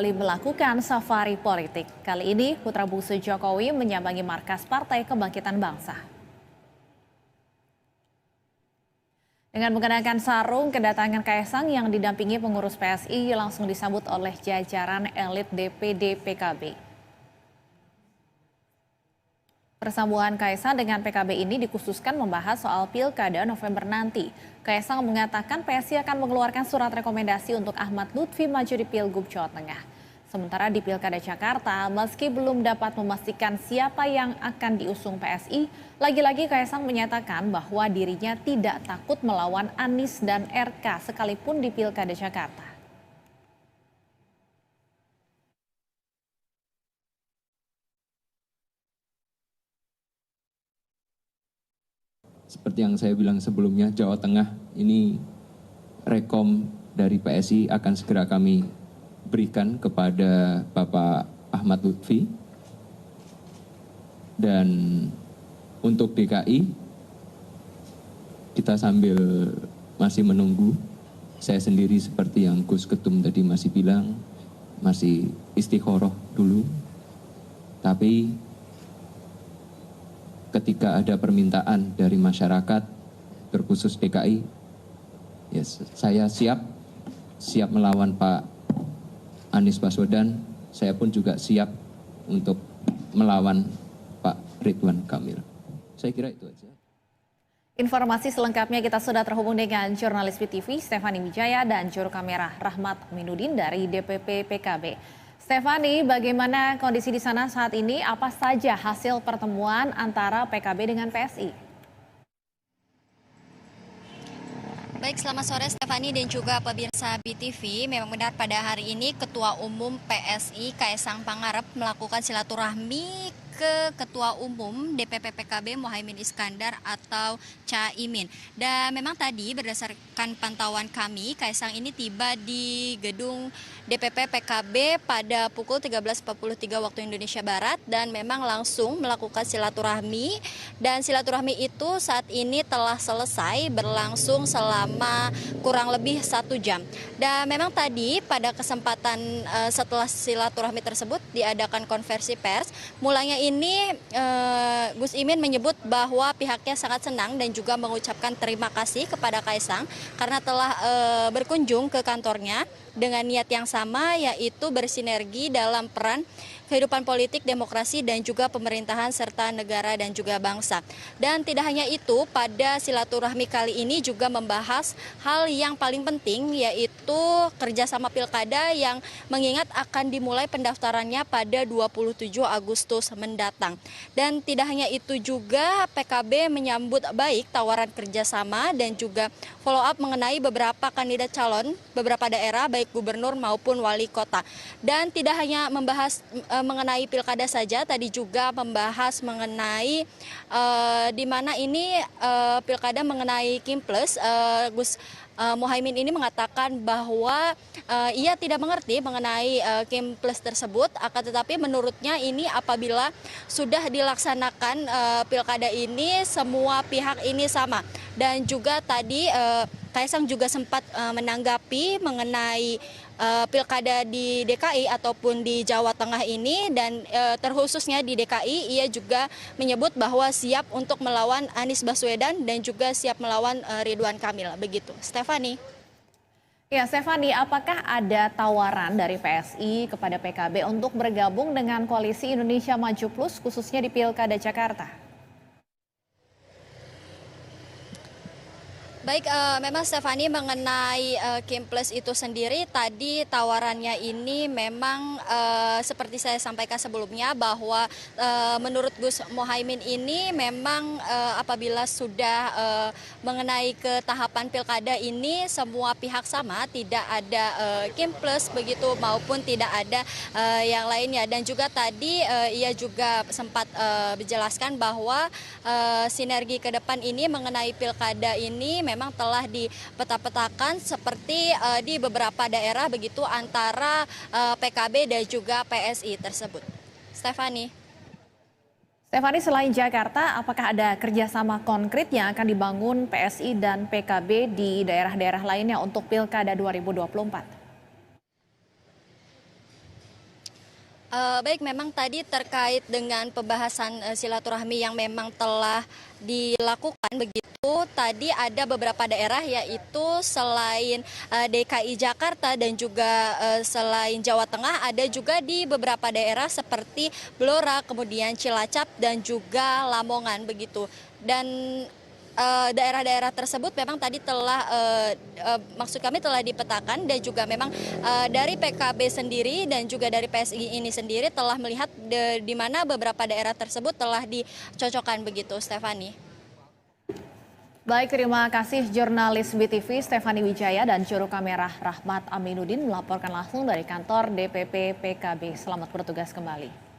Kembali melakukan safari politik. Kali ini putra bungsu Jokowi menyambangi markas Partai Kebangkitan Bangsa. Dengan mengenakan sarung, kedatangan Kaisang yang didampingi pengurus PSI langsung disambut oleh jajaran elit DPD PKB. Persambutan Kaisang dengan PKB ini dikhususkan membahas soal Pilkada November nanti. Kaisang mengatakan PSI akan mengeluarkan surat rekomendasi untuk Ahmad Lutfi maju di Pilgub Jawa Tengah. Sementara di Pilkada Jakarta, meski belum dapat memastikan siapa yang akan diusung PSI, lagi-lagi Kaisang menyatakan bahwa dirinya tidak takut melawan Anies dan RK sekalipun di Pilkada Jakarta. Seperti yang saya bilang sebelumnya, Jawa Tengah ini rekom dari PSI akan segera kami berikan kepada Bapak Ahmad Lutfi. Dan untuk DKI, kita sambil masih menunggu. Saya sendiri seperti yang Gus Ketum tadi masih bilang, masih istikharah dulu. Tapi ketika ada permintaan dari masyarakat, terkhusus DKI, saya siap melawan Pak Anies Baswedan. Saya pun juga siap untuk melawan Pak Ridwan Kamil. Saya kira itu aja. Informasi selengkapnya kita sudah terhubung dengan jurnalis PTV Stefani Wijaya dan juru kamera Rahmat Aminuddin dari DPP PKB. Stefani, bagaimana kondisi di sana saat ini? Apa saja hasil pertemuan antara PKB dengan PSI? Baik, selamat sore Stefani dan juga pemirsa BTV. Memang benar pada hari ini Ketua Umum PSI Kaisang Pangarep melakukan silaturahmi ke Ketua Umum DPP PKB Mohaimin Iskandar atau Caimin. Dan memang tadi berdasarkan pantauan kami, Kaisang ini tiba di gedung DPP PKB pada pukul 13.43 waktu Indonesia Barat dan memang langsung melakukan silaturahmi. Dan silaturahmi itu saat ini telah selesai berlangsung selama kurang lebih 1 jam. Dan memang tadi pada kesempatan setelah silaturahmi tersebut diadakan konversi pers. Mulanya ini Gus Imin menyebut bahwa pihaknya sangat senang dan juga mengucapkan terima kasih kepada Kaisang karena telah berkunjung ke kantornya dengan niat yang sama, yaitu bersinergi dalam peran kehidupan politik, demokrasi, dan juga pemerintahan serta negara dan juga bangsa. Dan tidak hanya itu, pada silaturahmi kali ini juga membahas hal yang paling penting, yaitu kerjasama pilkada yang mengingat akan dimulai pendaftarannya pada 27 Agustus mendatang. Dan tidak hanya itu juga, PKB menyambut baik tawaran kerjasama dan juga follow up mengenai beberapa kandidat calon beberapa daerah, baik gubernur maupun wali kota. Dan tidak hanya membahas mengenai pilkada saja, tadi juga membahas mengenai di mana ini pilkada mengenai Kimples. Gus Mohaimin ini mengatakan bahwa ia tidak mengerti mengenai Kimples tersebut, akan tetapi menurutnya ini apabila sudah dilaksanakan pilkada ini semua pihak ini sama. Dan juga tadi Kaisang juga sempat menanggapi mengenai pilkada di DKI ataupun di Jawa Tengah ini, dan terkhususnya di DKI ia juga menyebut bahwa siap untuk melawan Anies Baswedan dan juga siap melawan Ridwan Kamil. Begitu, Stefani. Ya, Stefani, apakah ada tawaran dari PSI kepada PKB untuk bergabung dengan koalisi Indonesia Maju Plus khususnya di Pilkada Jakarta? Baik, memang Stefani mengenai Kimples itu sendiri tadi tawarannya ini memang seperti saya sampaikan sebelumnya bahwa menurut Gus Mohaimin ini memang apabila sudah mengenai ke tahapan pilkada ini semua pihak sama, tidak ada Kimples begitu maupun tidak ada yang lainnya. Dan juga tadi ia juga sempat menjelaskan bahwa sinergi ke depan ini mengenai pilkada ini memang telah dipeta-petakan seperti di beberapa daerah begitu antara PKB dan juga PSI tersebut. Stefani, Selain Jakarta, apakah ada kerjasama konkret yang akan dibangun PSI dan PKB di daerah-daerah lainnya untuk Pilkada 2024? Baik, memang tadi terkait dengan pembahasan silaturahmi yang memang telah dilakukan begitu, tadi ada beberapa daerah yaitu selain DKI Jakarta dan juga selain Jawa Tengah, ada juga di beberapa daerah seperti Blora, kemudian Cilacap dan juga Lamongan begitu. Dan daerah-daerah tersebut memang tadi telah maksud kami telah dipetakan, dan juga memang dari PKB sendiri dan juga dari PSI ini sendiri telah melihat di mana beberapa daerah tersebut telah dicocokkan begitu, Stefani. Baik, terima kasih jurnalis BTV Stefani Wijaya dan juru kamera Rahmat Aminuddin melaporkan langsung dari kantor DPP PKB. Selamat bertugas kembali.